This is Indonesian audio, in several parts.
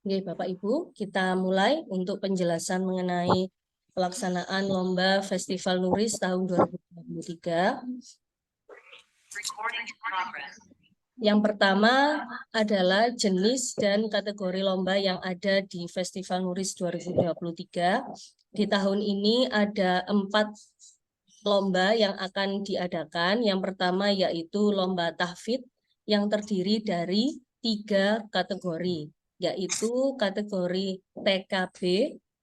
Oke, Bapak Ibu, kita mulai untuk penjelasan mengenai pelaksanaan Lomba Festival Nuris tahun 2023. Yang pertama adalah jenis dan kategori lomba yang ada di Festival Nuris 2023. Di tahun ini ada 4 lomba yang akan diadakan. Yang pertama yaitu Lomba Tahfidz yang terdiri dari 3 kategori, yaitu kategori TKB,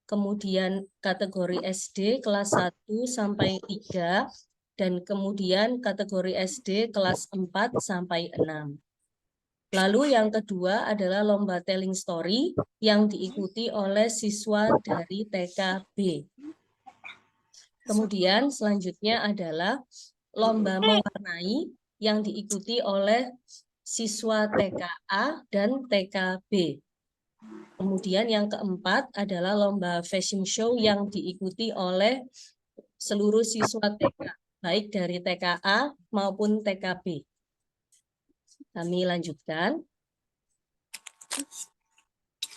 kemudian kategori SD kelas 1 sampai 3, dan kemudian kategori SD kelas 4 sampai 6. Lalu yang kedua adalah lomba telling story yang diikuti oleh siswa dari TKB. Kemudian selanjutnya adalah lomba mewarnai yang diikuti oleh siswa TKA dan TKB. Kemudian yang keempat adalah lomba fashion show yang diikuti oleh seluruh siswa TK, baik dari TKA maupun TKB. Kami lanjutkan.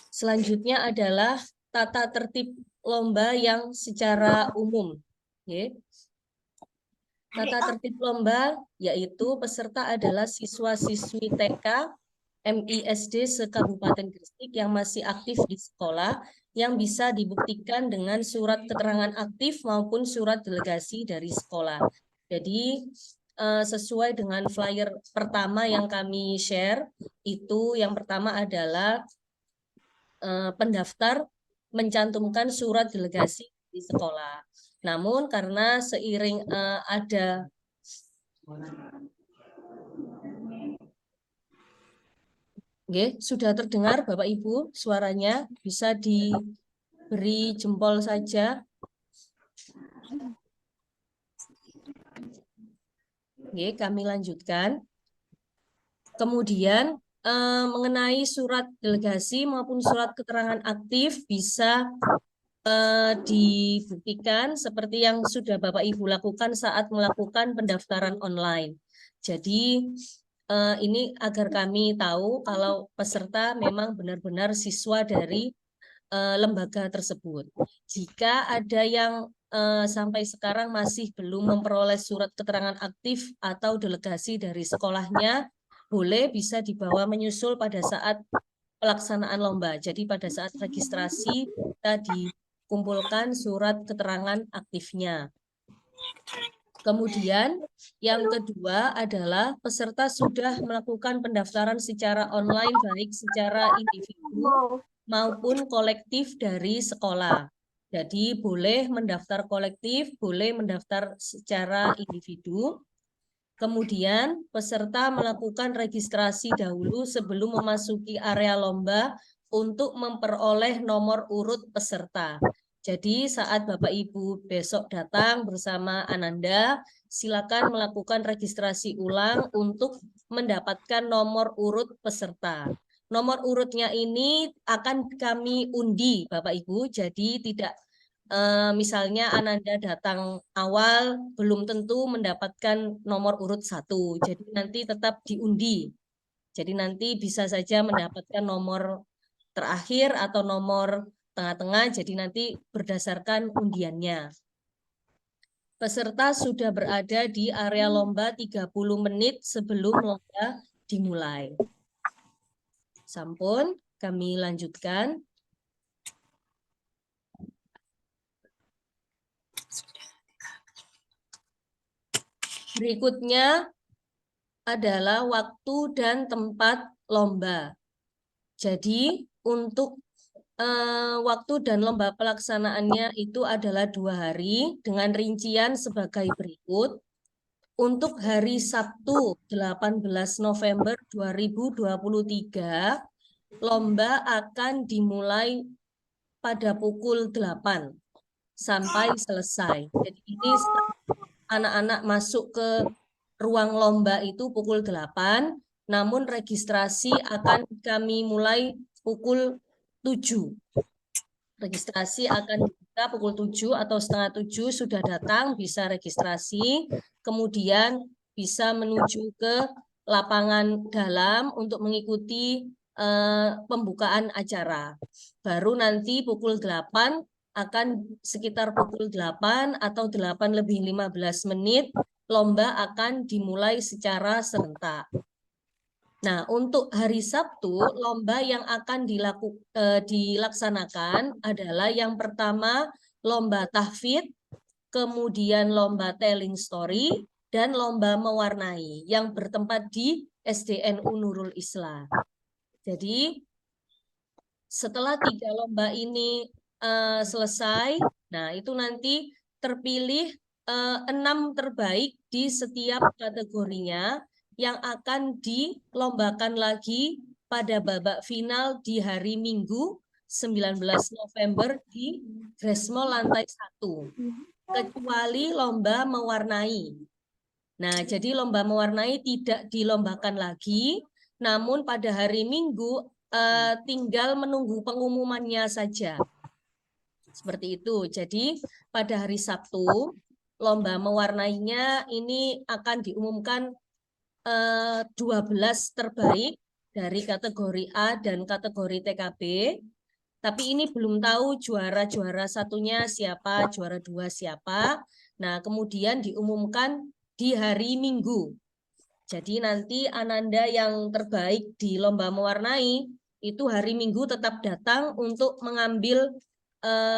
Selanjutnya adalah tata tertib lomba yang secara umum. Tata tertib lomba yaitu peserta adalah siswa-siswi TK MISD se-Kabupaten Gresik yang masih aktif di sekolah, yang bisa dibuktikan dengan surat keterangan aktif maupun surat delegasi dari sekolah. Jadi sesuai dengan flyer pertama yang kami share, itu yang pertama adalah pendaftar mencantumkan surat delegasi di sekolah. Namun karena seiring ada sudah terdengar Bapak Ibu suaranya, bisa diberi jempol saja. Kami lanjutkan. Kemudian mengenai surat delegasi maupun surat keterangan aktif bisa dibuktikan seperti yang sudah Bapak Ibu lakukan saat melakukan pendaftaran online. Jadi ini agar kami tahu kalau peserta memang benar-benar siswa dari lembaga tersebut. Jika ada yang sampai sekarang masih belum memperoleh surat keterangan aktif atau delegasi dari sekolahnya, boleh bisa dibawa menyusul pada saat pelaksanaan lomba. Jadi pada saat registrasi kita dikumpulkan surat keterangan aktifnya. Kemudian yang kedua adalah peserta sudah melakukan pendaftaran secara online baik secara individu maupun kolektif dari sekolah. Jadi boleh mendaftar kolektif, boleh mendaftar secara individu. Kemudian peserta melakukan registrasi dahulu sebelum memasuki area lomba untuk memperoleh nomor urut peserta. Jadi saat Bapak Ibu besok datang bersama Ananda, silakan melakukan registrasi ulang untuk mendapatkan nomor urut peserta. Nomor urutnya ini akan kami undi Bapak Ibu, jadi tidak misalnya Ananda datang awal belum tentu mendapatkan nomor urut 1. Jadi nanti tetap diundi. Jadi nanti bisa saja mendapatkan nomor terakhir atau nomor tengah-tengah. Jadi nanti berdasarkan undiannya. Peserta sudah berada di area lomba 30 menit sebelum lomba dimulai. Sampun, kami lanjutkan. Berikutnya adalah waktu dan tempat lomba. Jadi untuk waktu dan lomba pelaksanaannya itu adalah 2 hari dengan rincian sebagai berikut. Untuk hari Sabtu 18 November 2023, lomba akan dimulai pada pukul 8 sampai selesai. Jadi ini anak-anak masuk ke ruang lomba itu pukul 8, namun registrasi akan kami mulai pukul 7. Registrasi akan dibuka pukul 7 atau setengah 7 sudah datang, bisa registrasi, kemudian bisa menuju ke lapangan dalam untuk mengikuti pembukaan acara. Baru nanti pukul 8 akan sekitar pukul 8 atau 8:15 lomba akan dimulai secara serentak. Nah, untuk hari Sabtu, lomba yang akan dilaksanakan adalah yang pertama lomba tahfidz, kemudian lomba telling story, dan lomba mewarnai yang bertempat di SDNU Nurul Islah. Jadi, setelah 3 lomba ini selesai, nah itu nanti terpilih 6 terbaik di setiap kategorinya yang akan dilombakan lagi pada babak final di hari Minggu 19 November di Gresmol lantai 1. Kecuali lomba mewarnai. Nah, jadi lomba mewarnai tidak dilombakan lagi, namun pada hari Minggu tinggal menunggu pengumumannya saja. Seperti itu. Jadi pada hari Sabtu, lomba mewarnainya ini akan diumumkan 12 terbaik dari kategori A dan kategori TKB. Tapi ini belum tahu juara satunya siapa, juara 2 siapa. Nah, kemudian diumumkan di hari Minggu. Jadi nanti Ananda yang terbaik di lomba mewarnai itu hari Minggu tetap datang untuk mengambil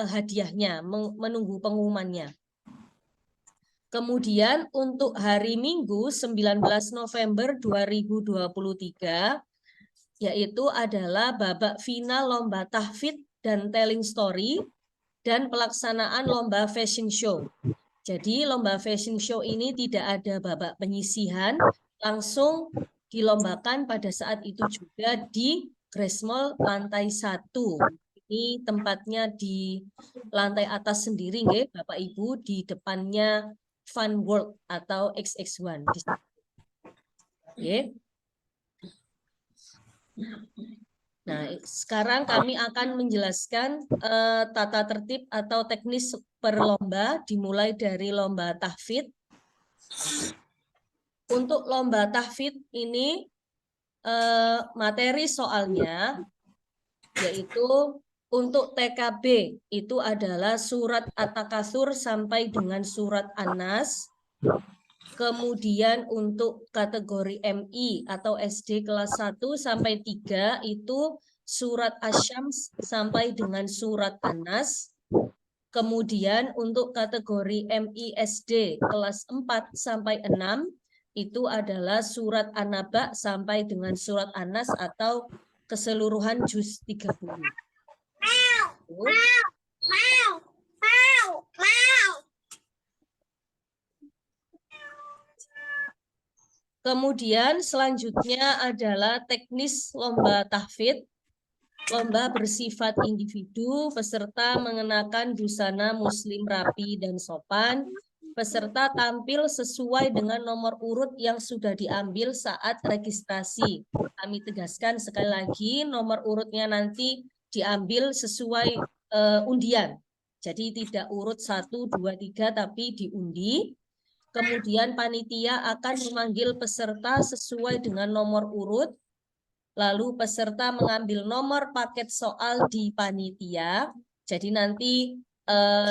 hadiahnya, menunggu pengumumannya. Kemudian untuk hari Minggu 19 November 2023 yaitu adalah babak final lomba tahfidz dan telling story dan pelaksanaan lomba fashion show. Jadi lomba fashion show ini tidak ada babak penyisihan, langsung dilombakan pada saat itu juga di Gresmol lantai 1. Ini tempatnya di lantai atas sendiri, nggih, Bapak Ibu, di depannya Fun World atau XX1. Oke. Nah, sekarang kami akan menjelaskan tata tertib atau teknis per lomba, dimulai dari lomba tahfidz. Untuk lomba tahfidz ini materi soalnya yaitu untuk TKB itu adalah surat At-Takatsur sampai dengan surat An-Nas. Kemudian untuk kategori MI atau SD kelas 1 sampai 3 itu surat Asy-Syams sampai dengan surat An-Nas. Kemudian untuk kategori MI SD kelas 4 sampai 6 itu adalah surat An-Naba sampai dengan surat An-Nas atau keseluruhan juz 30. Kemudian selanjutnya adalah teknis lomba tahfidz. Lomba bersifat individu, peserta mengenakan busana muslim rapi dan sopan. Peserta tampil sesuai dengan nomor urut yang sudah diambil saat registrasi. Kami tegaskan sekali lagi, nomor urutnya nanti diambil sesuai undian. Jadi tidak urut 1, 2, 3, tapi diundi. Kemudian panitia akan memanggil peserta sesuai dengan nomor urut. Lalu peserta mengambil nomor paket soal di panitia. Jadi nanti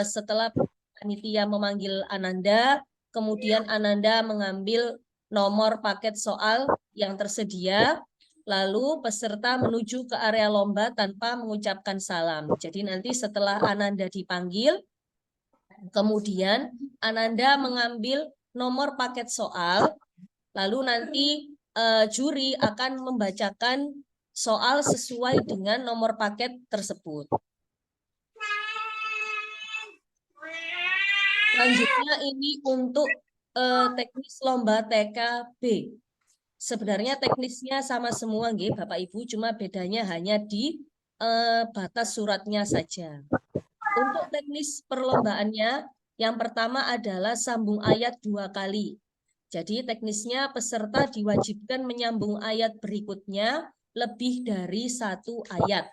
setelah panitia memanggil Ananda, kemudian Ananda mengambil nomor paket soal yang tersedia, lalu peserta menuju ke area lomba tanpa mengucapkan salam. Jadi nanti setelah Ananda dipanggil, kemudian Ananda mengambil nomor paket soal, lalu nanti juri akan membacakan soal sesuai dengan nomor paket tersebut. Selanjutnya ini untuk teknis lomba TKB. Sebenarnya teknisnya sama semua, nggih, Bapak Ibu, cuma bedanya hanya di batas suratnya saja. Untuk teknis perlombaannya, yang pertama adalah sambung ayat 2 kali. Jadi teknisnya peserta diwajibkan menyambung ayat berikutnya lebih dari 1 ayat.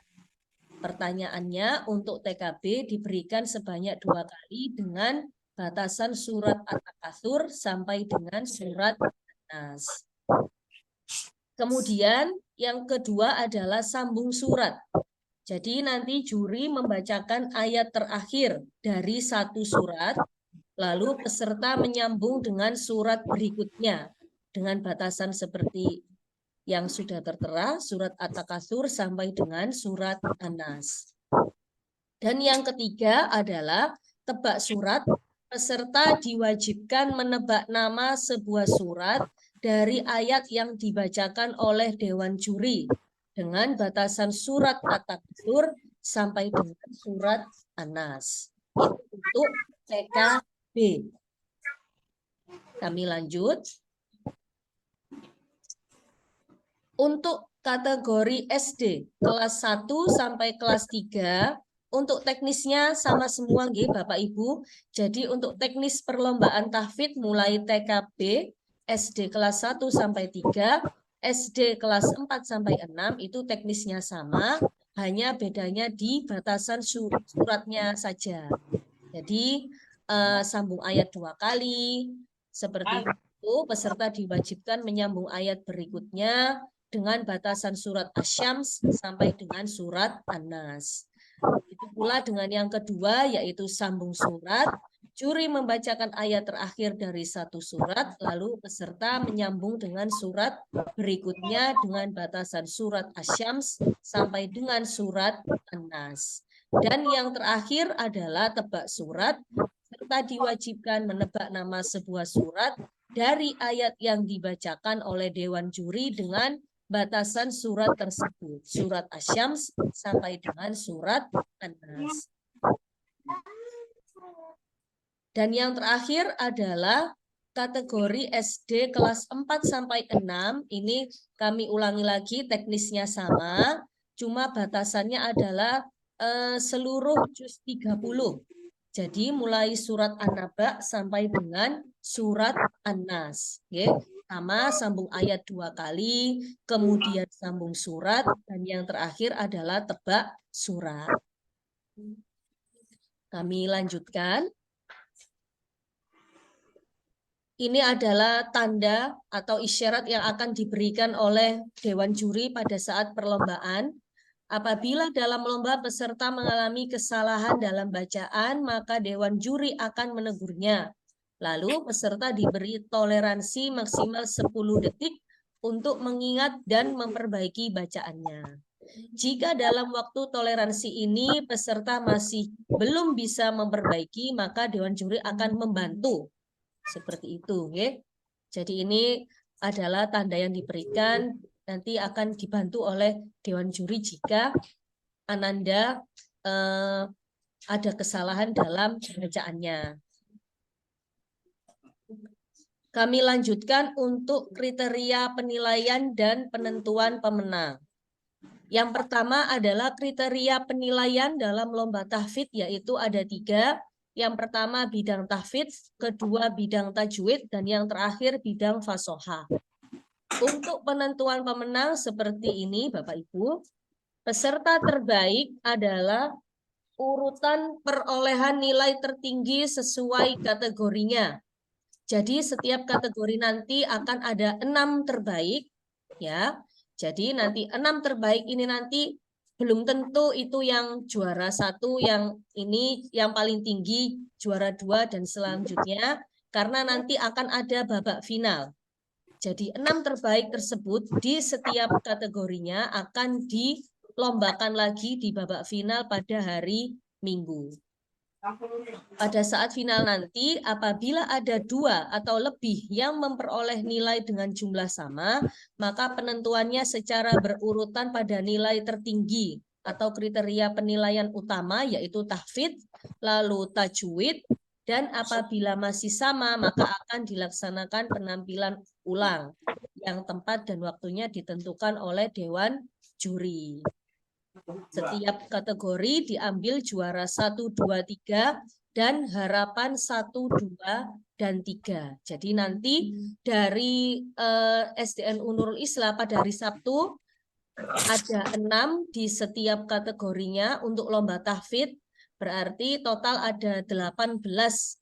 Pertanyaannya untuk TKB diberikan sebanyak 2 kali dengan batasan surat At-Takatsur sampai dengan surat An-Nas. Kemudian Yang kedua adalah sambung surat. Jadi nanti juri membacakan ayat terakhir dari satu surat, lalu peserta menyambung dengan surat berikutnya dengan batasan seperti yang sudah tertera, surat At-Takatsur sampai dengan surat An-Nas. Dan yang ketiga adalah tebak surat. Peserta diwajibkan menebak nama sebuah surat dari ayat yang dibacakan oleh Dewan Juri dengan batasan surat At-Takatsur sampai dengan surat An-Nas. Itu untuk TKB. Kami lanjut. Untuk kategori SD kelas 1 sampai kelas 3, untuk teknisnya sama semua nggih Bapak Ibu. Jadi untuk teknis perlombaan tahfidz mulai TKB SD kelas 1 sampai 3, SD kelas 4 sampai 6 itu teknisnya sama, hanya bedanya di batasan suratnya saja. Jadi sambung ayat 2 kali, seperti itu peserta diwajibkan menyambung ayat berikutnya dengan batasan surat Asy-Syams sampai dengan surat An-Nas. Itu pula dengan yang kedua yaitu sambung surat. Juri membacakan ayat terakhir dari satu surat, lalu peserta menyambung dengan surat berikutnya dengan batasan surat Asy-Syams sampai dengan surat An-Nas. Dan yang terakhir adalah tebak surat. Peserta diwajibkan menebak nama sebuah surat dari ayat yang dibacakan oleh Dewan Juri dengan batasan surat tersebut. Surat Asy-Syams sampai dengan surat An-Nas. Dan yang terakhir adalah kategori SD kelas 4 sampai 6. Ini kami ulangi lagi, teknisnya sama, cuma batasannya adalah seluruh juz 30. Jadi mulai surat An-Naba sampai dengan surat An-Nas. Sama sambung ayat 2 kali, kemudian sambung surat, dan yang terakhir adalah tebak surat. Kami lanjutkan. Ini adalah tanda atau isyarat yang akan diberikan oleh Dewan Juri pada saat perlombaan. Apabila dalam lomba peserta mengalami kesalahan dalam bacaan, maka Dewan Juri akan menegurnya. Lalu peserta diberi toleransi maksimal 10 detik untuk mengingat dan memperbaiki bacaannya. Jika dalam waktu toleransi ini peserta masih belum bisa memperbaiki, maka Dewan Juri akan membantu. Seperti itu, ya. Jadi ini adalah tanda yang diberikan, nanti akan dibantu oleh Dewan Juri jika Ananda ada kesalahan dalam bacaannya. Kami lanjutkan untuk kriteria penilaian dan penentuan pemenang. Yang pertama adalah kriteria penilaian dalam lomba tahfidz, yaitu ada 3. Yang pertama bidang tahfidz, kedua bidang tajwid, dan yang terakhir bidang fasohah. Untuk penentuan pemenang seperti ini Bapak Ibu, peserta terbaik adalah urutan perolehan nilai tertinggi sesuai kategorinya. Jadi setiap kategori nanti akan ada 6 terbaik, ya. Jadi nanti 6 terbaik ini nanti belum tentu itu yang juara 1, yang ini yang paling tinggi, juara 2 dan selanjutnya, karena nanti akan ada babak final. Jadi 6 terbaik tersebut di setiap kategorinya akan dilombakan lagi di babak final pada hari Minggu. Pada saat final nanti, apabila ada 2 atau lebih yang memperoleh nilai dengan jumlah sama, maka penentuannya secara berurutan pada nilai tertinggi atau kriteria penilaian utama, yaitu tahfidz, lalu tajwid, dan apabila masih sama, maka akan dilaksanakan penampilan ulang yang tempat dan waktunya ditentukan oleh Dewan Juri. Setiap kategori diambil juara 1, 2, 3 dan harapan 1, 2, dan 3. Jadi nanti dari SDNU Nurul Islah pada hari Sabtu ada 6 di setiap kategorinya untuk lomba tahfidz, berarti total ada 18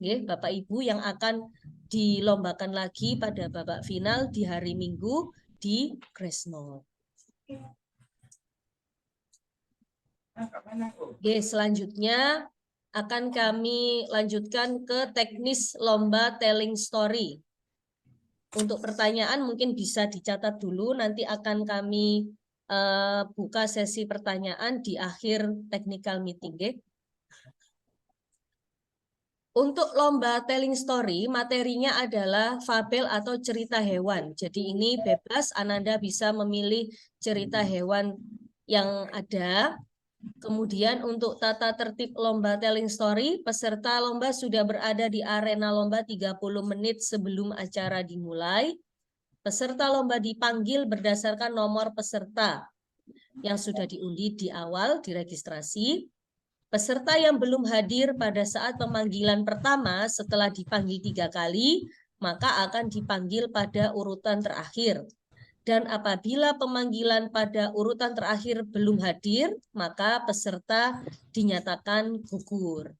ya, Bapak Ibu yang akan dilombakan lagi pada babak final di hari Minggu di Kresno. Oke, selanjutnya akan kami lanjutkan ke teknis lomba telling story. Untuk pertanyaan mungkin bisa dicatat dulu, nanti akan kami buka sesi pertanyaan di akhir technical meeting. Okay? Untuk lomba telling story, materinya adalah fabel atau cerita hewan. Jadi ini bebas, Ananda bisa memilih cerita hewan yang ada. Kemudian untuk tata tertib lomba telling story, peserta lomba sudah berada di arena lomba 30 menit sebelum acara dimulai. Peserta lomba dipanggil berdasarkan nomor peserta yang sudah diundi di awal, di registrasi. Peserta yang belum hadir pada saat pemanggilan pertama setelah dipanggil 3 kali, maka akan dipanggil pada urutan terakhir. Dan apabila pemanggilan pada urutan terakhir belum hadir, maka peserta dinyatakan gugur.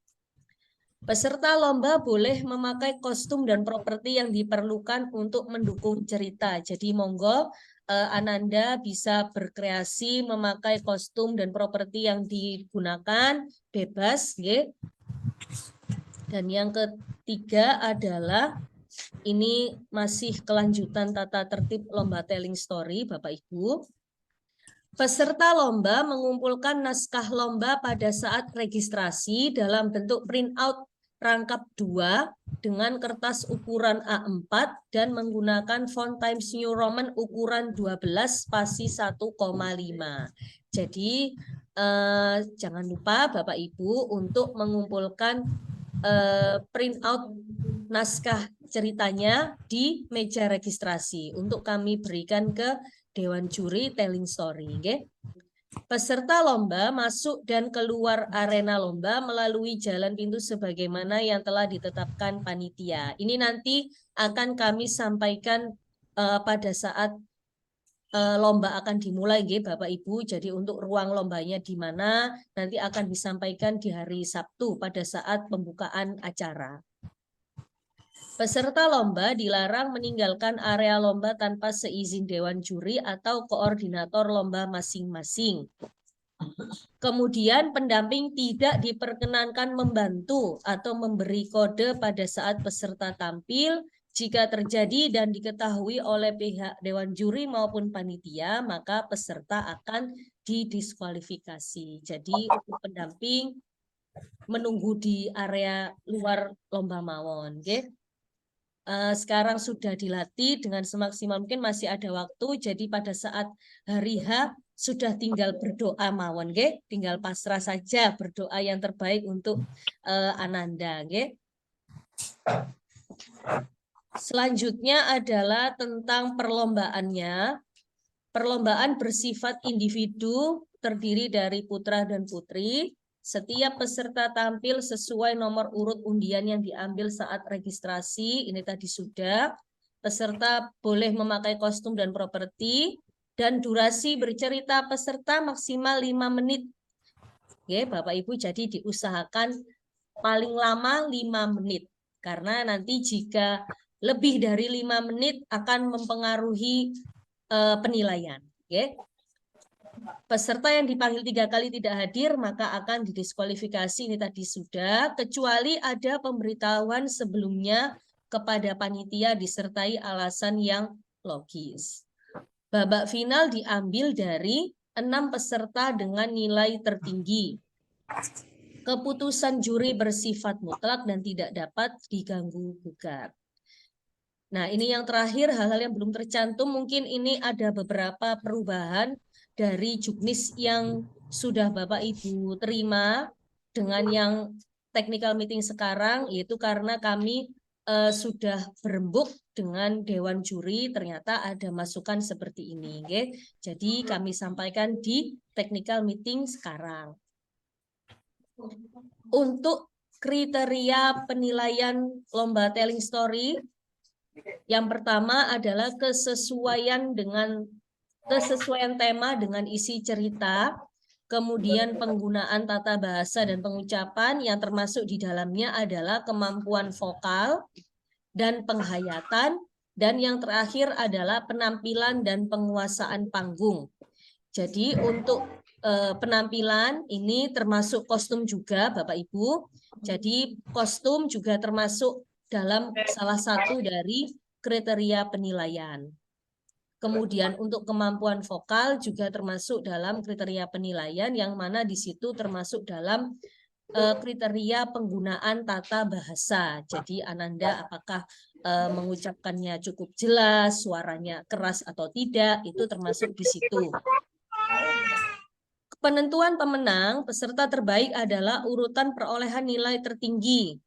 Peserta lomba boleh memakai kostum dan properti yang diperlukan untuk mendukung cerita. Jadi monggo Ananda bisa berkreasi memakai kostum dan properti yang digunakan bebas, ya. Dan yang ketiga adalah ini masih kelanjutan tata tertib lomba telling story, Bapak Ibu. Peserta lomba mengumpulkan naskah lomba pada saat registrasi dalam bentuk printout rangkap 2 dengan kertas ukuran A4 dan menggunakan font Times New Roman ukuran 12 spasi 1,5. Jadi jangan lupa Bapak Ibu untuk mengumpulkan printout naskah ceritanya di meja registrasi untuk kami berikan ke Dewan Juri Telling Story. Okay? Peserta lomba masuk dan keluar arena lomba melalui jalan pintu sebagaimana yang telah ditetapkan panitia. Ini nanti akan kami sampaikan pada saat lomba akan dimulai, Bapak Ibu. Jadi untuk ruang lombanya di mana nanti akan disampaikan di hari Sabtu pada saat pembukaan acara. Peserta lomba dilarang meninggalkan area lomba tanpa seizin Dewan Juri atau koordinator lomba masing-masing. Kemudian pendamping tidak diperkenankan membantu atau memberi kode pada saat peserta tampil. Jika terjadi dan diketahui oleh pihak Dewan Juri maupun panitia, maka peserta akan didiskualifikasi. Jadi untuk pendamping menunggu di area luar lomba mawon. Okay? Sekarang sudah dilatih dengan semaksimal mungkin, masih ada waktu. Jadi pada saat hari H sudah tinggal berdoa mawon, nggih. Tinggal pasrah saja berdoa yang terbaik untuk Ananda, nggih. Selanjutnya adalah tentang perlombaannya. Perlombaan bersifat individu, terdiri dari putra dan putri. Setiap peserta tampil sesuai nomor urut undian yang diambil saat registrasi. Ini tadi sudah. Peserta boleh memakai kostum dan properti. Dan durasi bercerita peserta maksimal 5 menit. Oke, Bapak Ibu, jadi diusahakan paling lama 5 menit. Karena nanti jika lebih dari 5 menit akan mempengaruhi penilaian. Oke. Peserta yang dipanggil 3 kali tidak hadir maka akan didiskualifikasi, ini tadi sudah, kecuali ada pemberitahuan sebelumnya kepada panitia disertai alasan yang logis. Babak final diambil dari 6 peserta dengan nilai tertinggi. Keputusan juri bersifat mutlak dan tidak dapat diganggu gugat. Nah, ini yang terakhir, hal-hal yang belum tercantum, mungkin ini ada beberapa perubahan dari juknis yang sudah Bapak Ibu terima dengan yang technical meeting sekarang, yaitu karena kami sudah berembuk dengan Dewan Juri, ternyata ada masukan seperti ini. Okay? Jadi kami sampaikan di technical meeting sekarang. Untuk kriteria penilaian lomba telling story, yang pertama adalah kesesuaian tema dengan isi cerita, kemudian penggunaan tata bahasa dan pengucapan yang termasuk di dalamnya adalah kemampuan vokal dan penghayatan, dan yang terakhir adalah penampilan dan penguasaan panggung. Jadi untuk penampilan ini termasuk kostum juga Bapak Ibu. Jadi kostum juga termasuk dalam salah satu dari kriteria penilaian. Kemudian untuk kemampuan vokal juga termasuk dalam kriteria penilaian yang mana di situ termasuk dalam kriteria penggunaan tata bahasa. Jadi Ananda apakah mengucapkannya cukup jelas, suaranya keras atau tidak, itu termasuk di situ. Penentuan pemenang peserta terbaik adalah urutan perolehan nilai tertinggi.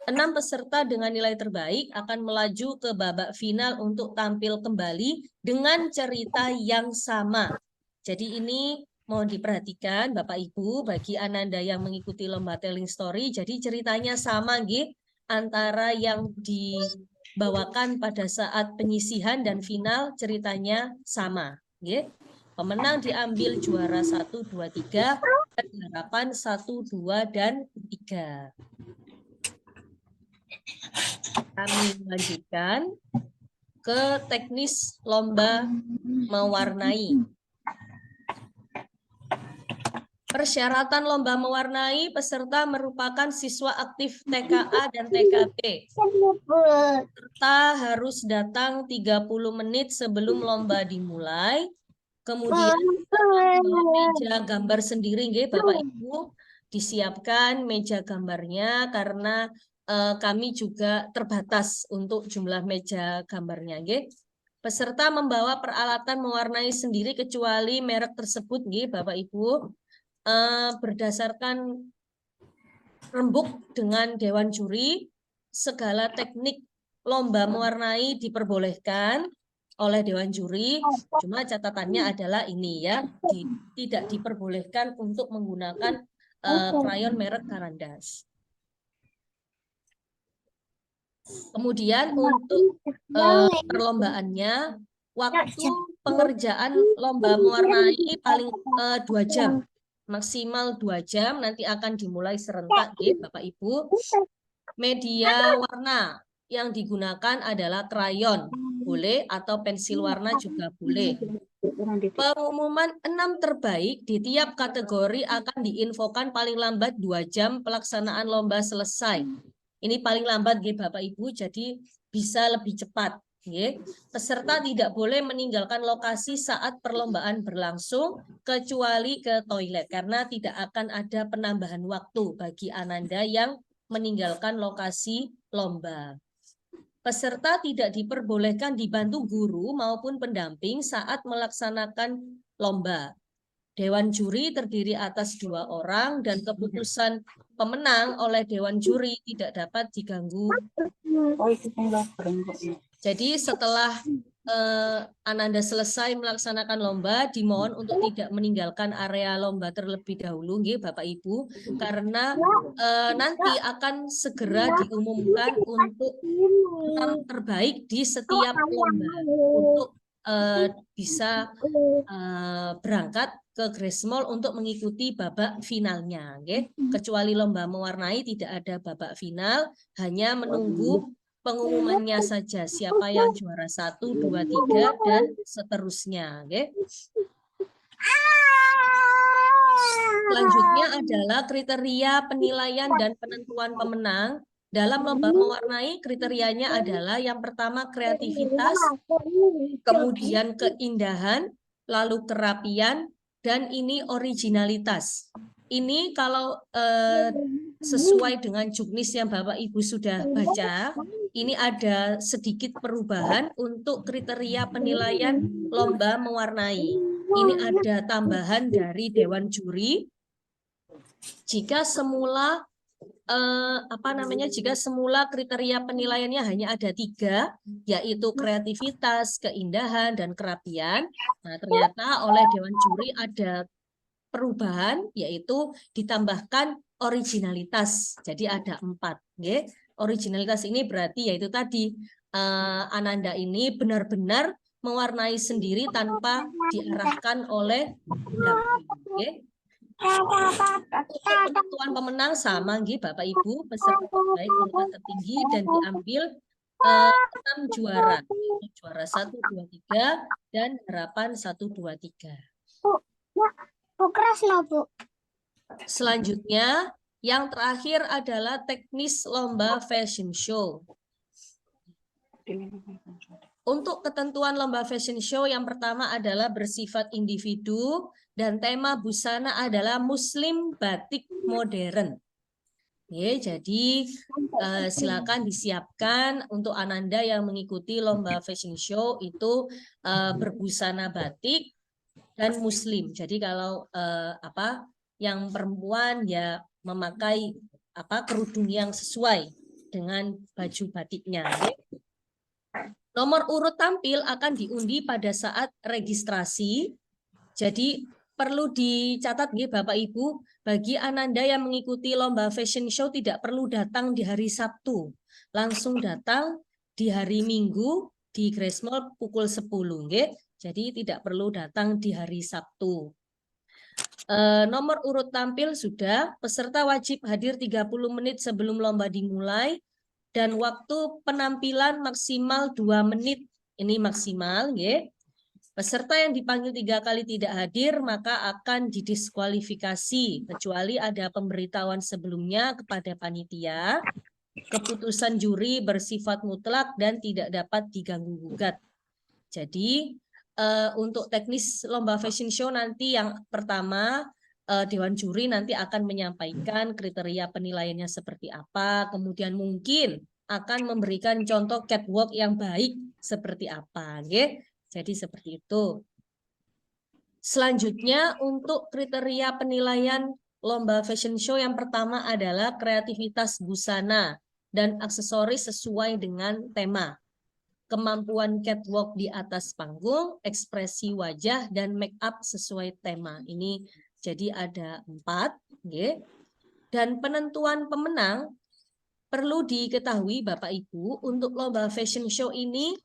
6 peserta dengan nilai terbaik akan melaju ke babak final untuk tampil kembali dengan cerita yang sama. Jadi ini mohon diperhatikan Bapak Ibu bagi Ananda yang mengikuti lomba telling story. Jadi ceritanya sama gitu antara yang dibawakan pada saat penyisihan dan final ceritanya sama. Gitu. Pemenang diambil juara 1, 2, 3 dan harapan 1, 2, dan 3. Kami lanjutkan ke teknis lomba mewarnai. Persyaratan lomba mewarnai peserta merupakan siswa aktif TKA dan TKB. Peserta harus datang 30 menit sebelum lomba dimulai. Kemudian meja gambar sendiri, Bapak Ibu, disiapkan meja gambarnya karena kami juga terbatas untuk jumlah meja gambarnya. Peserta membawa peralatan mewarnai sendiri kecuali merek tersebut, Bapak Ibu. Berdasarkan rembuk dengan Dewan Juri, segala teknik lomba mewarnai diperbolehkan oleh Dewan Juri, cuma catatannya adalah ini ya, tidak diperbolehkan untuk menggunakan krayon merek Carandas. Kemudian untuk perlombaannya, waktu pengerjaan lomba mewarnai paling 2 jam. Maksimal 2 jam, nanti akan dimulai serentak, Bapak Ibu. Media warna yang digunakan adalah krayon, boleh, atau pensil warna juga boleh. Pengumuman 6 terbaik di tiap kategori akan diinfokan paling lambat 2 jam pelaksanaan lomba selesai. Ini paling lambat, Bapak Ibu, jadi bisa lebih cepat. Peserta tidak boleh meninggalkan lokasi saat perlombaan berlangsung kecuali ke toilet karena tidak akan ada penambahan waktu bagi Ananda yang meninggalkan lokasi lomba. Peserta tidak diperbolehkan dibantu guru maupun pendamping saat melaksanakan lomba. Dewan juri terdiri atas 2 orang dan keputusan pemenang oleh Dewan juri tidak dapat diganggu. Jadi setelah Ananda selesai melaksanakan lomba, dimohon untuk tidak meninggalkan area lomba terlebih dahulu, Bapak Ibu, karena nanti akan segera diumumkan untuk orang terbaik di setiap lomba untuk bisa berangkat ke Grace Mall untuk mengikuti babak finalnya. Kecuali lomba mewarnai tidak ada babak final, hanya menunggu pengumumannya saja, siapa yang juara 1, 2, 3, dan seterusnya. Selanjutnya adalah kriteria penilaian dan penentuan pemenang. Dalam lomba mewarnai, kriterianya adalah yang pertama kreativitas, kemudian keindahan, lalu kerapian, dan ini originalitas. Ini kalau sesuai dengan juknis yang Bapak Ibu sudah baca, ini ada sedikit perubahan untuk kriteria penilaian lomba mewarnai. Ini ada tambahan dari Dewan Juri. Jika semula jika semula kriteria penilaiannya hanya ada 3, yaitu kreativitas, keindahan, dan kerapian. Nah, ternyata oleh Dewan Juri ada perubahan, yaitu ditambahkan originalitas. Jadi ada 4. Originalitas ini berarti yaitu tadi Ananda ini benar-benar mewarnai sendiri tanpa diarahkan oleh pendamping. Penentuan pemenang sama, Bapak Ibu, peserta terbaik urutan tertinggi dan diambil 6 juara, juara 1, 2, 3 dan harapan 1, 2, 3. Selanjutnya, yang terakhir adalah teknis lomba fashion show. Untuk ketentuan lomba fashion show yang pertama adalah bersifat individu dan tema busana adalah Muslim batik modern. Oke, jadi silakan disiapkan untuk Ananda yang mengikuti lomba fashion show itu berbusana batik dan Muslim. Jadi kalau yang perempuan ya memakai kerudung yang sesuai dengan baju batiknya. Nomor urut tampil akan diundi pada saat registrasi. Jadi perlu dicatat nih Bapak Ibu, bagi Ananda yang mengikuti lomba fashion show tidak perlu datang di hari Sabtu. Langsung datang di hari Minggu di Grace Mall pukul 10. Nggih. Jadi tidak perlu datang di hari Sabtu. Nomor urut tampil sudah, peserta wajib hadir 30 menit sebelum lomba dimulai. Dan waktu penampilan maksimal 2 menit. Ini maksimal, ya. Peserta yang dipanggil 3 kali tidak hadir, maka akan didiskualifikasi, kecuali ada pemberitahuan sebelumnya kepada panitia. Keputusan juri bersifat mutlak dan tidak dapat diganggu-gugat. Jadi, untuk teknis lomba fashion show nanti yang pertama, Dewan Juri nanti akan menyampaikan kriteria penilaiannya seperti apa, kemudian mungkin akan memberikan contoh catwalk yang baik seperti apa. Okay? Jadi seperti itu. Selanjutnya untuk kriteria penilaian lomba fashion show yang pertama adalah kreativitas busana dan aksesoris sesuai dengan tema. Kemampuan catwalk di atas panggung, ekspresi wajah, dan make up sesuai tema. Ini jadi ada 4. Okay. Dan penentuan pemenang perlu diketahui Bapak Ibu, untuk lomba fashion show ini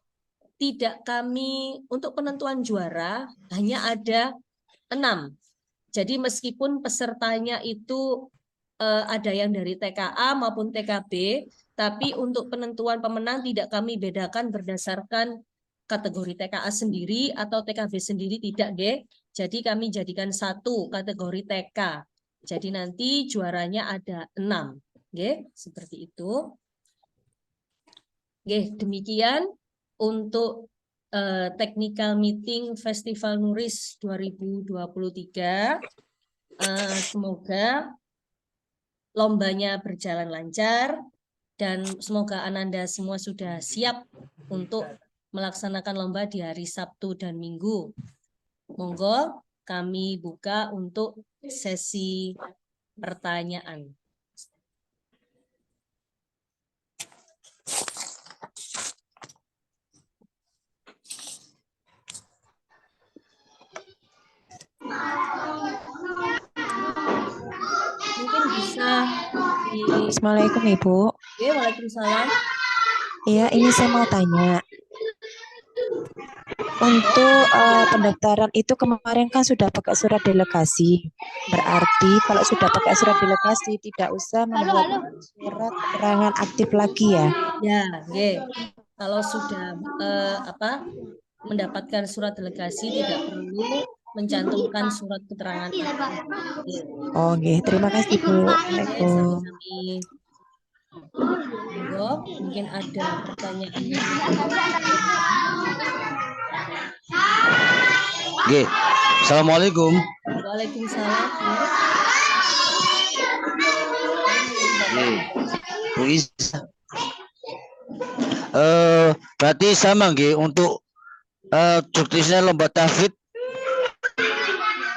tidak kami, untuk penentuan juara hanya ada 6. Jadi meskipun pesertanya itu ada yang dari TKA maupun TKB, tapi untuk penentuan pemenang tidak kami bedakan berdasarkan kategori TKA sendiri atau TKB sendiri, tidak, deh. Jadi kami jadikan satu kategori TK. Jadi nanti juaranya ada 6. Oke, seperti itu. Oke, demikian untuk technical meeting Festival Nuris 2023. Semoga lombanya berjalan lancar dan semoga Ananda semua sudah siap untuk melaksanakan lomba di hari Sabtu dan Minggu. Monggo kami buka untuk sesi pertanyaan. Mungkin bisa Assalamualaikum Ibu. Ya, waalaikumsalam. Iya, ini saya mau tanya. Untuk pendaftaran itu kemarin kan sudah pakai surat delegasi. Berarti kalau sudah pakai surat delegasi tidak usah membuat surat keterangan aktif lagi ya? Ya, kalau sudah mendapatkan surat delegasi tidak perlu mencantumkan surat keterangan aktif. Oh, nggih. Terima kasih Bu. Assalamualaikum. Mungkin ada pertanyaan. Oke, assalamualaikum. Waalaikumsalam. Bu Isa. Berarti sama nggih untuk juknisnya lomba tahfidz.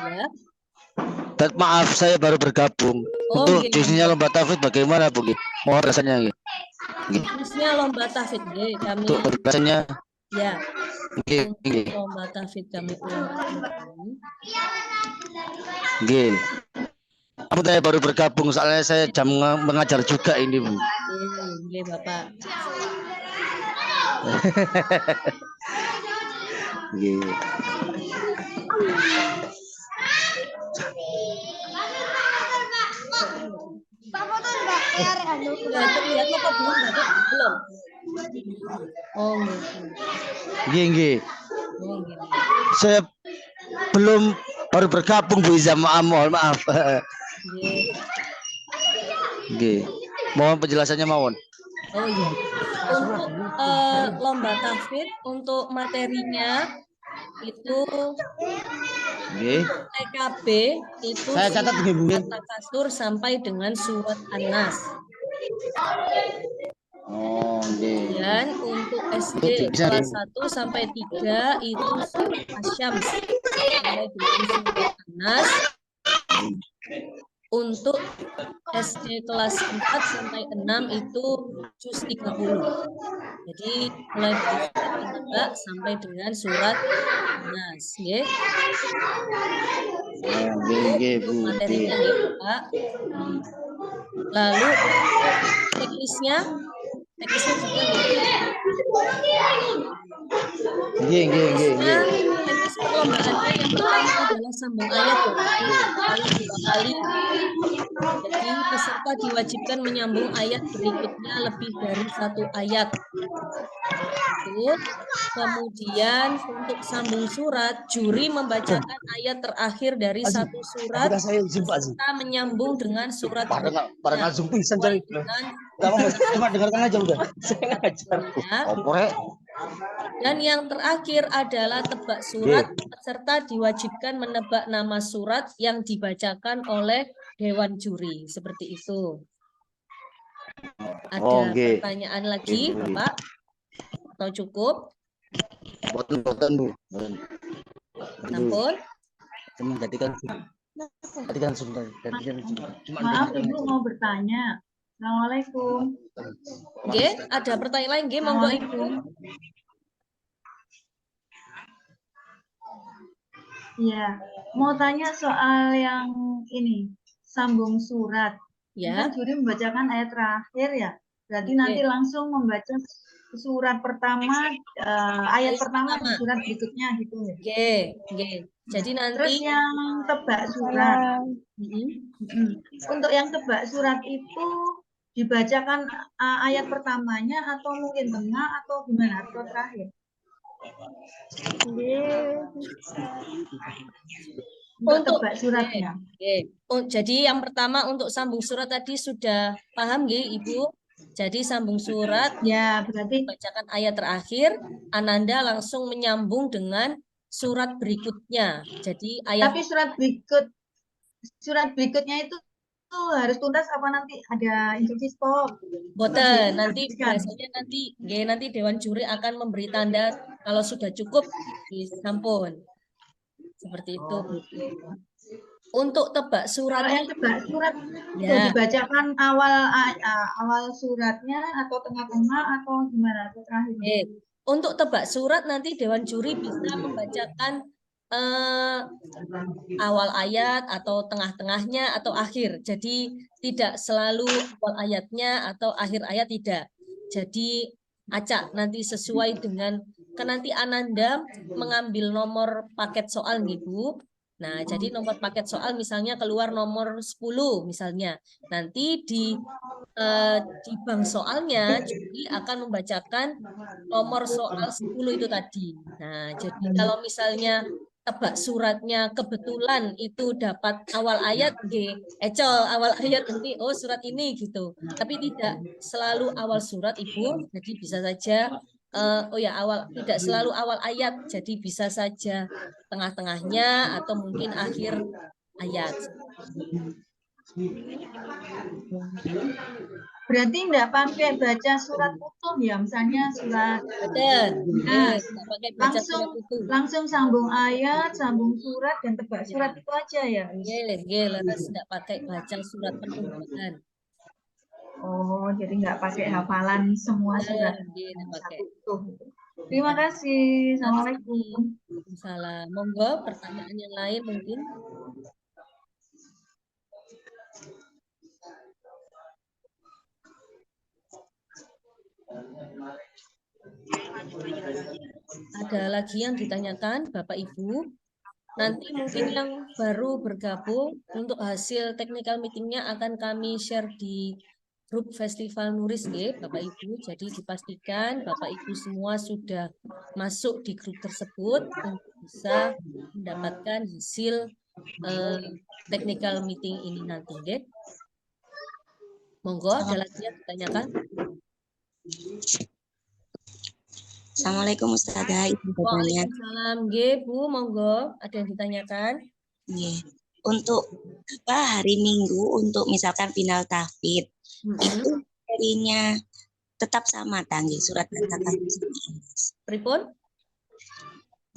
Ya. Maaf, saya baru bergabung. Untuk juknisnya lomba tahfidz bagaimana Bu? Mohon rasanya nggih. Juknisnya lomba tahfidz nggih kami. Untuk rasanya. Ya. Nggih. Lomba tahfidz kami ulang. Nggih. Aku saya baru bergabung soalnya saya jam mengajar juga ini Bu. Nggih Bapak. Nggih. Pak foto enggak anu? Lihat apa belum? Belum. Oh, nggih. Saya belum baru bergabung Bu Iza, mohon maaf. Nggih. Nggih. Mohon penjelasannya mawon. Oh iya. Untuk lomba tahfidz untuk materinya itu Nggih. TKB itu Saya catat nggih, Bu. At-Takasur sampai dengan surat An-Nas. Oh, nggih. Dan untuk SD kelas 1 sampai 3 itu surat Asy-Syams sampai dengan surat An-Nas. Untuk SD kelas 4 sampai 6 itu juz 30. Jadi mulai dari surat An-Naba sampai dengan surat An-Nas, nggih. Untuk materinya nggih, Pak. Lalu teknisnya juga Nggih. teknis perlombaannya yang pertama adalah sambung ayat ayat 2 kali. Jadi peserta diwajibkan menyambung ayat berikutnya lebih dari 1 ayat. Kemudian untuk sambung surat, juri membacakan ayat terakhir dari 1 surat serta menyambung dengan surat Cuma dengarkan aja udah. Dan yang terakhir adalah tebak surat. Peserta diwajibkan menebak nama surat yang dibacakan oleh dewan juri. Seperti itu. Ada pertanyaan lagi, Bapak? Atau cukup? Boten, Bu. Sampun? Tadi kan sebentar. Maaf, Ibu mau bertanya. Assalamualaikum. Nggih, ada pertanyaan lain nggih, monggo Ibu. Iya, mau tanya soal yang ini, sambung surat. Ya. Kan juri membacakan ayat terakhir ya. Berarti nanti langsung membaca surat pertama, ayat pertama di surat berikutnya gitu ya. Nggih. Jadi nanti terus yang tebak surat. Untuk yang tebak surat itu dibacakan ayat pertamanya atau mungkin tengah atau gimana atau terakhir? Untuk tebak suratnya. Jadi yang pertama untuk sambung surat tadi sudah paham nggih Ibu? Jadi sambung surat ya berarti bacakan ayat terakhir, Ananda langsung menyambung dengan surat berikutnya. Jadi ayat tapi surat berikutnya itu harus tuntas apa nanti ada instruksi stop? Boten, nanti biasanya nanti dewan juri akan memberi tanda kalau sudah cukup disampun. Seperti itu. Untuk tebak suratnya, tebak surat ya. Dibacakan awal suratnya atau tengah-tengah atau gimana atau terakhir? Untuk tebak surat nanti dewan juri bisa membacakan awal ayat atau tengah-tengahnya atau akhir. Jadi tidak selalu awal ayatnya atau akhir ayat, tidak. Jadi acak nanti sesuai dengan nanti Ananda mengambil nomor paket soal nih Bu. Nah, jadi nomor paket soal misalnya keluar nomor 10 misalnya. Nanti di bank soalnya juri akan membacakan nomor soal 10 itu tadi. Nah, jadi kalau misalnya tebak suratnya kebetulan itu dapat awal ayat awal ayat nanti surat ini gitu. Tapi tidak selalu awal surat Ibu, jadi bisa saja tidak selalu awal ayat, jadi bisa saja tengah-tengahnya atau mungkin akhir ayat. Berarti enggak pakai baca surat utuh ya, misalnya surat langsung sambung ayat, sambung surat dan tebak surat itu aja ya. Enggak pakai baca surat penuh. Oh, jadi enggak pakai hafalan semua surat. Utuh. Terima kasih. Assalamualaikum. Salam. Monggo pertanyaan yang lain mungkin. Ada lagi yang ditanyakan Bapak Ibu? Nanti mungkin yang baru bergabung untuk hasil technical meetingnya akan kami share di grup Festival Nuris Bapak Ibu. Jadi dipastikan Bapak Ibu semua sudah masuk di grup tersebut untuk bisa mendapatkan hasil technical meeting ini nanti, nggih. Monggo, ada lagi yang ditanyakan? Assalamualaikum Ustazah, izin bertanya. Waalaikumsalam, nggih Bu, monggo, ada yang ditanyakan? Nggih. Untuk hari Minggu untuk misalkan final tahfidz itu materinya tetap sama tanggi surat At-Takatsur. Pripun?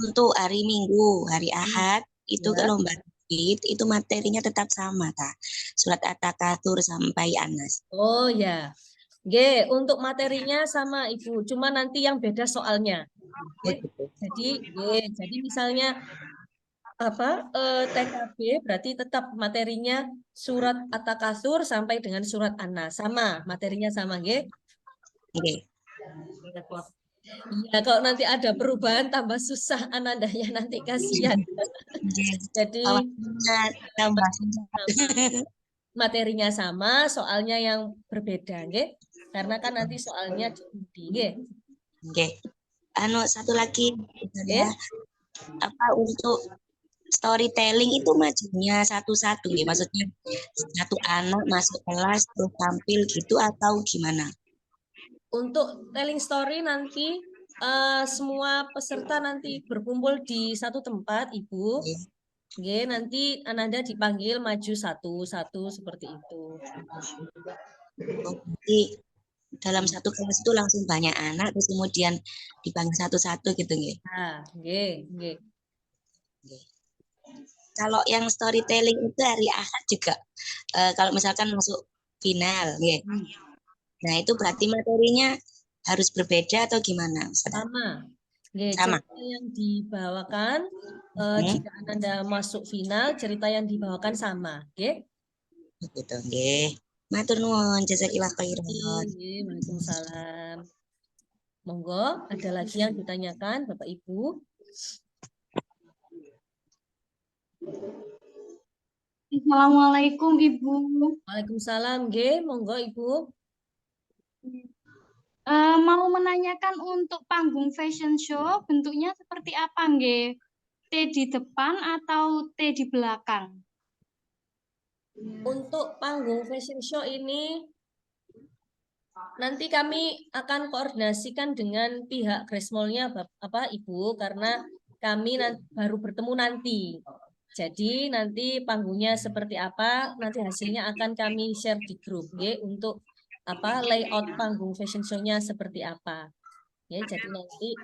Untuk hari Minggu, hari Ahad itu kalau lomba tahfidz itu materinya tetap sama ta. Surat At-Takatsur sampai Anas. Oh ya. Nggih, untuk materinya sama Ibu, cuma nanti yang beda soalnya. Jadi misalnya TKB berarti tetap materinya surat At-Takatsur sampai dengan surat An-Nas, sama materinya sama, nggih. Nggih. Iya, kalau nanti ada perubahan tambah susah anandanya, nanti kasihan. Jadi materinya sama, soalnya yang berbeda, nggih. Karena kan nanti soalnya diundi, nggih. Nggih. Satu lagi ya. Untuk storytelling itu majunya satu-satu ya, maksudnya satu anak masuk kelas terus tampil gitu atau gimana? Untuk telling story nanti semua peserta nanti berkumpul di satu tempat, Ibu. Oke, nanti Ananda dipanggil maju satu-satu seperti itu. Jadi dalam satu kelas itu langsung banyak anak terus kemudian dipanggil satu-satu gitu nggih. Nah, nggih. Kalau yang storytelling itu hari Ahad juga kalau misalkan masuk final nggih. Nah, itu berarti materinya harus berbeda atau gimana, Ustaz? Sama. Nggih, sama. Cerita yang dibawakan jika Anda masuk final, cerita yang dibawakan sama, nggih. Begitu, nggih. Matur nuwun, jazakallahu khairan. Nggih, Waalaikumsalam. Monggo, ada lagi yang ditanyakan, Bapak Ibu? Assalamualaikum Ibu. Waalaikumsalam, nggih, monggo Ibu. Mau menanyakan untuk panggung fashion show bentuknya seperti apa nggih? T di depan atau T di belakang? Untuk panggung fashion show ini nanti kami akan koordinasikan dengan pihak Grace-Mall-nya Ibu, karena kami baru bertemu nanti. Jadi nanti panggungnya seperti apa, nanti hasilnya akan kami share di grup, untuk layout panggung fashion show-nya seperti apa. Ya, jadi nanti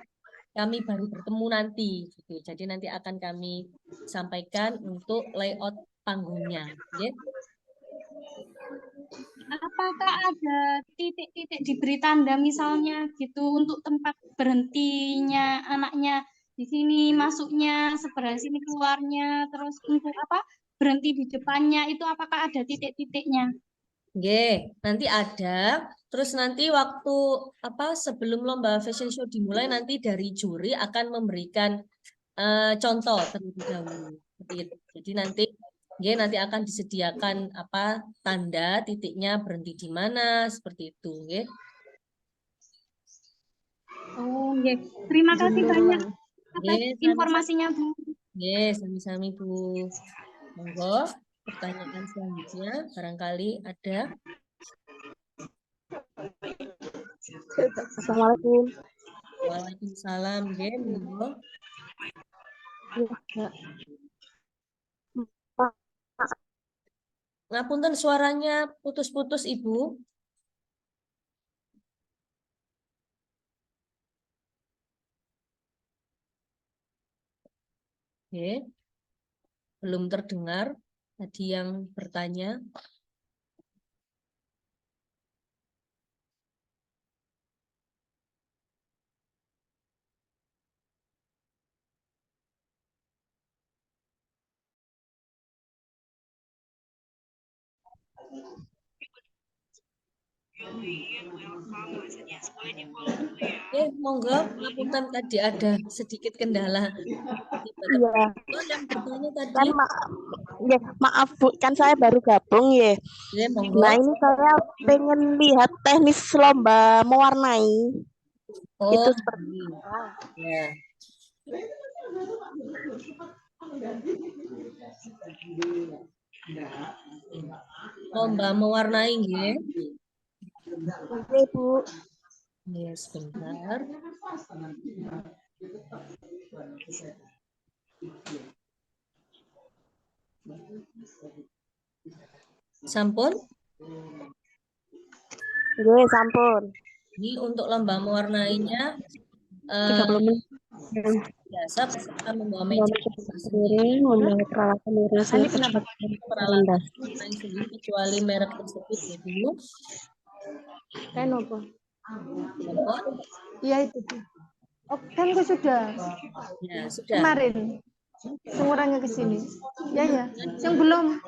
kami baru bertemu nanti, gitu. Jadi nanti akan kami sampaikan untuk layout panggungnya. Ya. Apakah ada titik-titik diberi tanda misalnya gitu untuk tempat berhentinya anaknya di sini masuknya, sebelah sini keluarnya, terus untuk berhenti di depannya itu apakah ada titik-titiknya? Nggih, nanti ada. Terus nanti waktu sebelum lomba fashion show dimulai nanti dari juri akan memberikan contoh terlebih dahulu. Jadi nanti akan disediakan tanda titiknya berhenti di mana seperti itu, nggih. Oh, nggih. Terima kasih banyak atas informasinya, Bu. Nggih, sami-sami Bu. Monggo. Pertanyaan selanjutnya barangkali ada. Assalamualaikum. Waalaikumsalam, nggih, monggo. Ngapunten suaranya putus-putus, Ibu. Oke. Belum terdengar tadi yang bertanya. Monggo, ngapunten tadi ada sedikit kendala. Iya. Yang bertanya tadi. Kan maaf Bu, kan saya baru gabung ya. Monggo. Nah ini saya pengen lihat teknis lomba mewarnai. Itu seperti apa? Ya. Lomba mewarnai nggih. Oke, Bu. Ya, sebentar. Sampun? Nggih, sampun. Ini untuk lomba mewarnainya 30 menit. biasa peserta membawa meja Sendiri, membawa peralatan ini kenapa peralatan mewarnai sendiri kecuali merek tersebut ya dulu. Kenapa? Sampun? Iya itu. Oh, kan kok sudah Ya, sudah. kemarin semuanya ke sini. Ya ya, yang belum.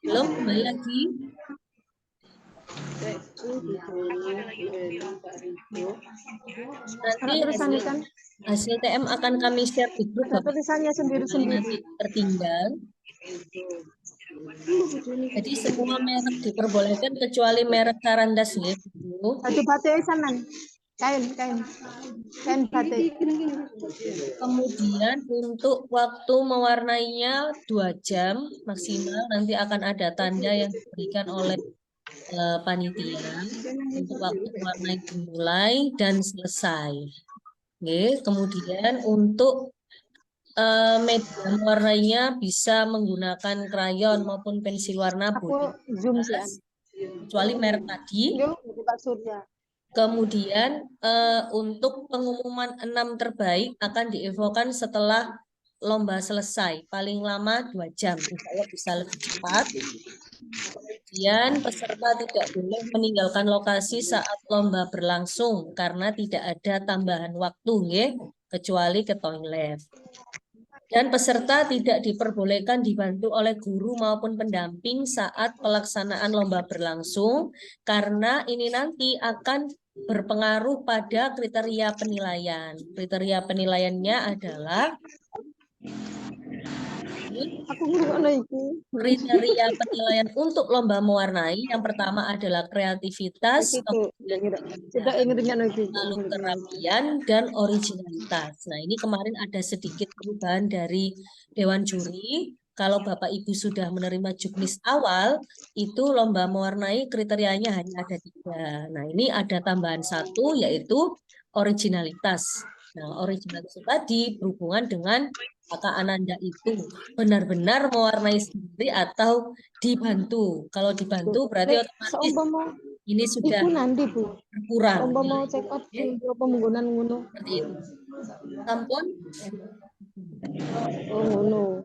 Belum, kembali lagi. Nanti Tulisannya kan hasil TM akan kami share di grup Bapak. tulisannya sendiri-sendiri. Nanti tertinggal. Jadi semua merek diperbolehkan kecuali merek Carandas ya, Bu. Satu batik sana. Kain batik. Kemudian untuk waktu mewarnainya 2 jam maksimal, nanti akan ada tanda yang diberikan oleh panitia untuk waktu mewarnai dimulai dan selesai. Oke, kemudian untuk media mewarnainya bisa menggunakan krayon maupun pensil warna Aku zoom sih. kecuali merek tadi. Buka surya. Kemudian untuk pengumuman 6 terbaik akan diinfokan setelah lomba selesai, paling lama 2 jam, insya Allah bisa lebih cepat. Kemudian peserta tidak boleh meninggalkan lokasi saat lomba berlangsung karena tidak ada tambahan waktu, ya, kecuali ke toilet. Dan peserta tidak diperbolehkan dibantu oleh guru maupun pendamping saat pelaksanaan lomba berlangsung, karena ini nanti akan berpengaruh pada kriteria penilaian. Kriteria penilaiannya adalah kriteria penilaian untuk lomba mewarnai. Yang pertama adalah kreativitas, lalu kerapian, dan originalitas. Nah, ini kemarin ada sedikit perubahan dari Dewan Juri. Kalau Bapak Ibu sudah menerima juknis awal, itu lomba mewarnai kriterianya hanya ada 3. Nah, ini ada tambahan 1, yaitu originalitas. Nah, originalitas tadi berhubungan dengan Kakak Ananda itu benar-benar mewarnai sendiri atau dibantu. Kalau dibantu berarti otomatis ini sudah berkurang. Mau check out penggunaan ngono. Seperti itu. Sampun? Oh, ngono.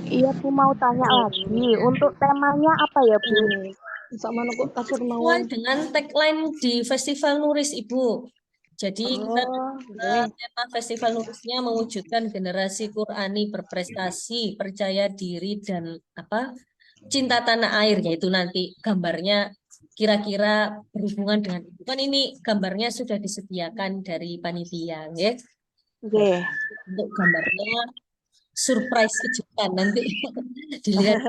Iya, Bu, mau tanya lagi. Untuk temanya apa ya, Bu? Sama kok kasur mau. Sesuai dengan tagline di Festival Nuris, Ibu. Jadi kita tema Festival Nurisnya mewujudkan generasi Qur'ani berprestasi, percaya diri, dan cinta tanah air, yaitu nanti gambarnya kira-kira berhubungan dengan itu. Kan ini gambarnya sudah disediakan dari panitia, ya. Untuk gambarnya surprise kejutan nanti dilihat.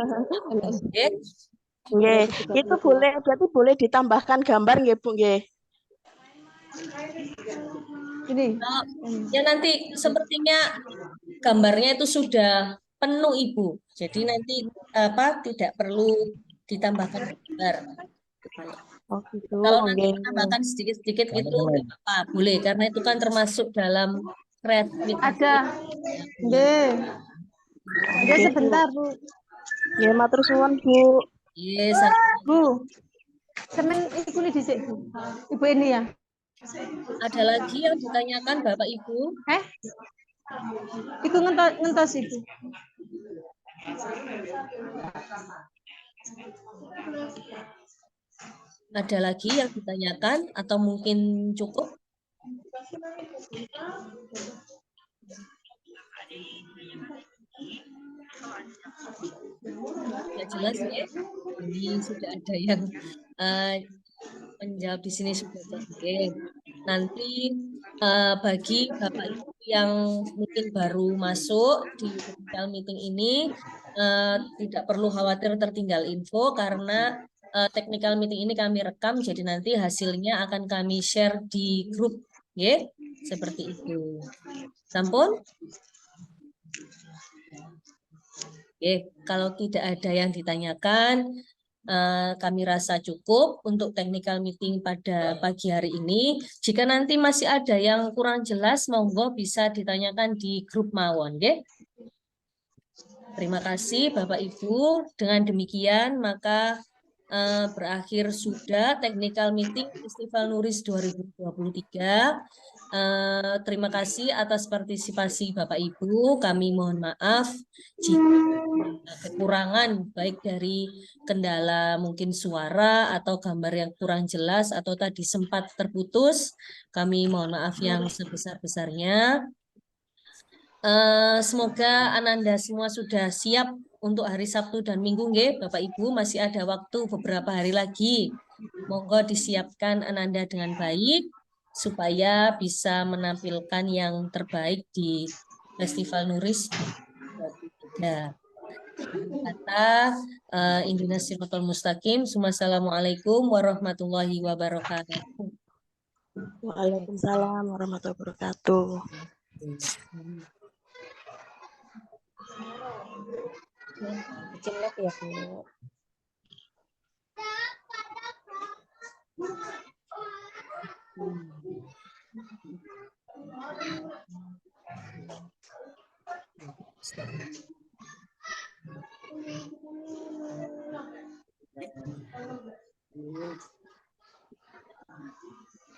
Itu boleh, berarti boleh ditambahkan gambar nggih, Bu, nggih. Ini ya nanti sepertinya gambarnya itu sudah penuh, Ibu. Jadi nanti tidak perlu ditambahkan gambar. Gitu. Kalau nanti menambahkan sedikit-sedikit itu apa boleh, karena itu kan termasuk dalam kreativitas. ada. Nggih, sebentar, Bu. Ya, matur suwun, Bu. Yes, Bu. Semen iku nih dhisik, Bu. Ibu ini ya. Ada lagi yang ditanyakan Bapak Ibu? Iku ngentos Ibu. Ada lagi yang ditanyakan atau mungkin cukup? Ya jelas ya. Ini sudah ada yang menjawab di sini sudah oke. Nanti bagi Bapak Ibu yang mungkin baru masuk di digital meeting ini tidak perlu khawatir tertinggal info, karena technical meeting ini kami rekam, jadi nanti hasilnya akan kami share di grup, ya, seperti itu. Sampun? Oke, kalau tidak ada yang ditanyakan, kami rasa cukup untuk technical meeting pada pagi hari ini. Jika nanti masih ada yang kurang jelas, monggo bisa ditanyakan di grup Mawon. Oke? Terima kasih Bapak Ibu. Dengan demikian, maka berakhir sudah technical meeting Festival Nuris 2023. Terima kasih atas partisipasi Bapak Ibu. Kami mohon maaf jika ada kekurangan baik dari kendala mungkin suara atau gambar yang kurang jelas atau tadi sempat terputus. Kami mohon maaf yang sebesar-besarnya. Semoga Ananda semua sudah siap untuk hari Sabtu dan Minggu, nggih, Bapak Ibu. Masih ada waktu beberapa hari lagi. Monggo disiapkan Ananda dengan baik supaya bisa menampilkan yang terbaik di Festival Nuris 2023. Kata Indina Siratal Mustaqim. Assalamualaikum warahmatullahi wabarakatuh. Waalaikumsalam warahmatullahi wabarakatuh. Jelek ya, Bu.